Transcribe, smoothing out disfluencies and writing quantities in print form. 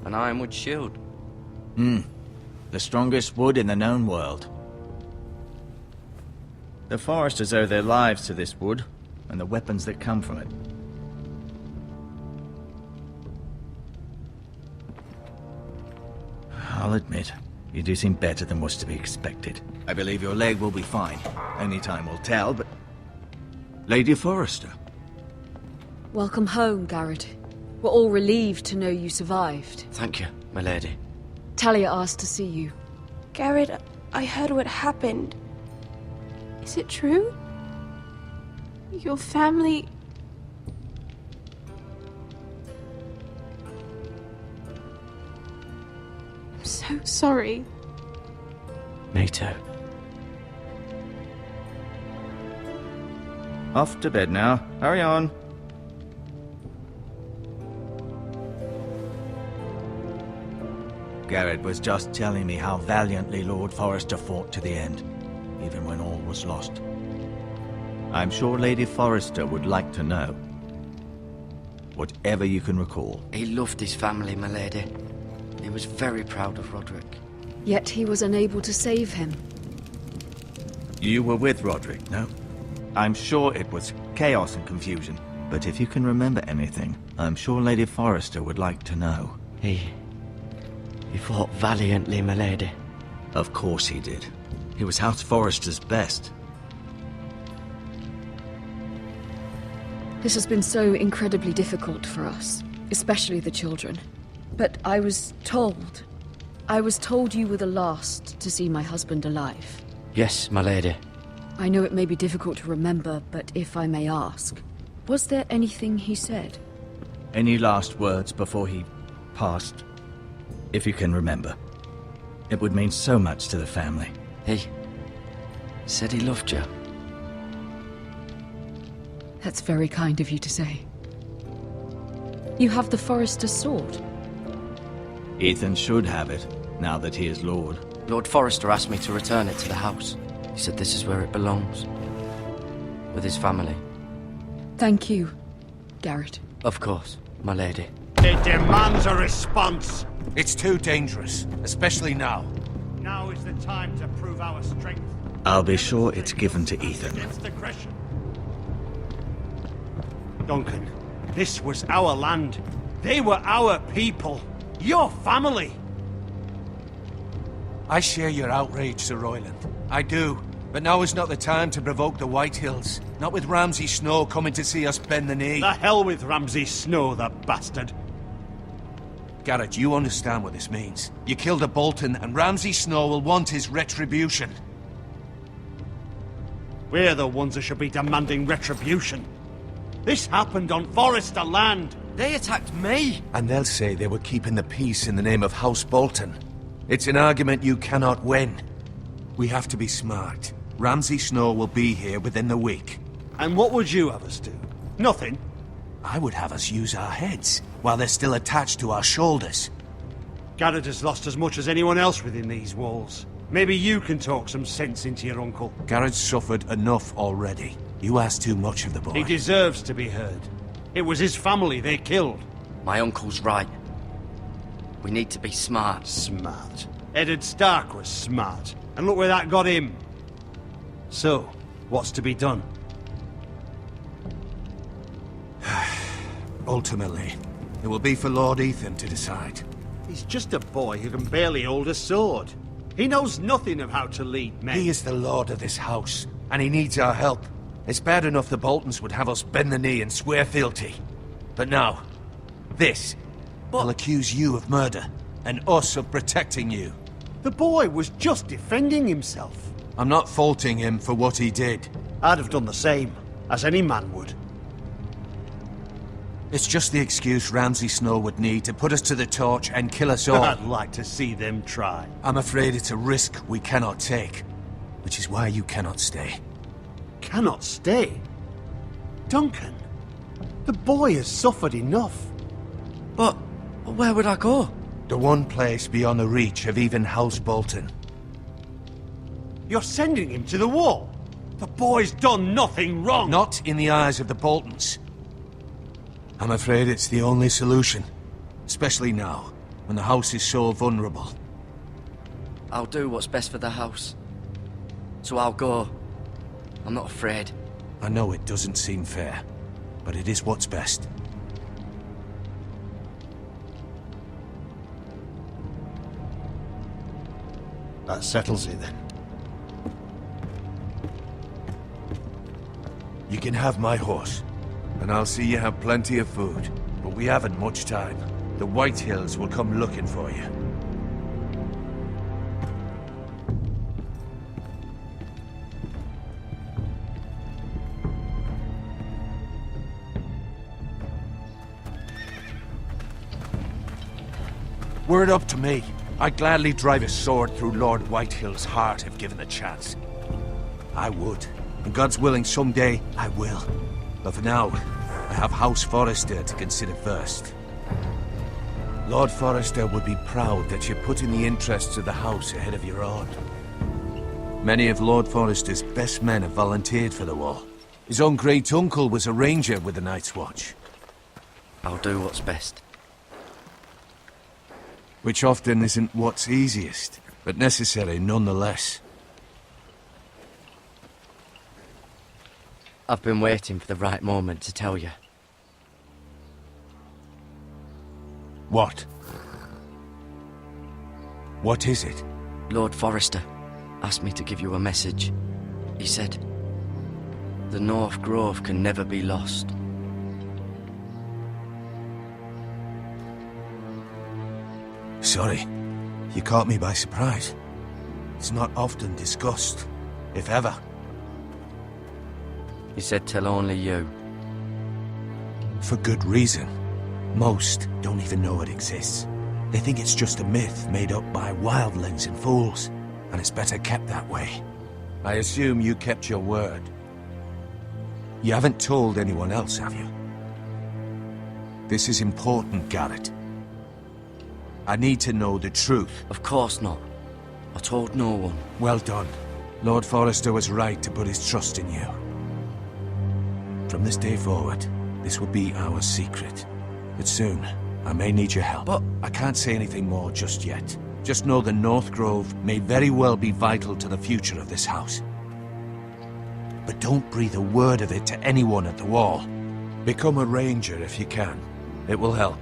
an ironwood shield. The strongest wood in the known world. The foresters owe their lives to this wood, and the weapons that come from it. I'll admit, you do seem better than was to be expected. I believe your leg will be fine. Only time will tell, but... Lady Forrester. Welcome home, Garrett. We're all relieved to know you survived. Thank you, my lady. Talia asked to see you. Garrett, I heard what happened. Is it true? Your family... I'm so sorry. Me too. Off to bed now. Hurry on. Garrett was just telling me how valiantly Lord Forrester fought to the end, even when all was lost. I'm sure Lady Forrester would like to know. Whatever you can recall. He loved his family, my lady. He was very proud of Roderick. Yet he was unable to save him. You were with Roderick, no? I'm sure it was chaos and confusion, but if you can remember anything, I'm sure Lady Forrester would like to know. He fought valiantly, my lady. Of course he did. He was House Forrester's best. This has been so incredibly difficult for us, especially the children. But I was told you were the last to see my husband alive. Yes, my lady. I know it may be difficult to remember, but if I may ask, was there anything he said? Any last words before he passed? If you can remember. It would mean so much to the family. He said he loved you. That's very kind of you to say. You have the Forrester's sword. Ethan should have it, now that he is Lord. Lord Forrester asked me to return it to the house. He said this is where it belongs. With his family. Thank you, Garrett. Of course, my lady. It demands a response. It's too dangerous, especially now. Now is the time to prove our strength. I'll be sure it's given to Ethan. Against aggression. Duncan, this was our land. They were our people. Your family. I share your outrage, Sir Royland. I do. But now is not the time to provoke the Whitehills. Not with Ramsay Snow coming to see us bend the knee. The hell with Ramsay Snow, the bastard. Garrett, you understand what this means. You killed a Bolton, and Ramsay Snow will want his retribution. We're the ones that should be demanding retribution. This happened on Forrester land. They attacked me! And they'll say they were keeping the peace in the name of House Bolton. It's an argument you cannot win. We have to be smart. Ramsay Snow will be here within the week. And what would you have us do? Nothing. I would have us use our heads, while they're still attached to our shoulders. Garrett has lost as much as anyone else within these walls. Maybe you can talk some sense into your uncle. Garrett's suffered enough already. You ask too much of the boy. He deserves to be heard. It was his family they killed. My uncle's right. We need to be smart. Smart. Eddard Stark was smart. And look where that got him. So, what's to be done? Ultimately, it will be for Lord Ethan to decide. He's just a boy who can barely hold a sword. He knows nothing of how to lead men. He is the lord of this house, and he needs our help. It's bad enough the Boltons would have us bend the knee and swear fealty. But now, this. They'll accuse you of murder, and us of protecting you. The boy was just defending himself. I'm not faulting him for what he did. I'd have done the same, as any man would. It's just the excuse Ramsay Snow would need to put us to the torch and kill us all. I'd like to see them try. I'm afraid it's a risk we cannot take, which is why you cannot stay. Cannot stay? Duncan, the boy has suffered enough. But where would I go? The one place beyond the reach of even House Bolton. You're sending him to the wall? The boy's done nothing wrong! Not in the eyes of the Boltons. I'm afraid it's the only solution. Especially now. when the house is so vulnerable. I'll do what's best for the house. So I'll go. I'm not afraid. I know it doesn't seem fair, but it is what's best. That settles it then. You can have my horse, and I'll see you have plenty of food. But we haven't much time. The White Hills will come looking for you. Were it up to me, I'd gladly drive a sword through Lord Whitehill's heart if given the chance. I would. And God's willing, someday I will. But for now, I have House Forrester to consider first. Lord Forrester would be proud that you're putting the interests of the house ahead of your own. Many of Lord Forrester's best men have volunteered for the war. His own great-uncle was a ranger with the Night's Watch. I'll do what's best. Which often isn't what's easiest, but necessary nonetheless. I've been waiting for the right moment to tell you. What? What is it? Lord Forrester asked me to give you a message. He said, the North Grove can never be lost. Sorry, you caught me by surprise. It's not often discussed, if ever. He said tell only you. For good reason. Most don't even know it exists. They think it's just a myth made up by wildlings and fools, and it's better kept that way. I assume you kept your word. You haven't told anyone else, have you? This is important, Garrett. I need to know the truth. Of course not. I told no one. Well done. Lord Forrester was right to put his trust in you. From this day forward, this will be our secret. But soon, I may need your help. But I can't say anything more just yet. Just know the North Grove may very well be vital to the future of this house. But don't breathe a word of it to anyone at the wall. Become a ranger if you can. It will help.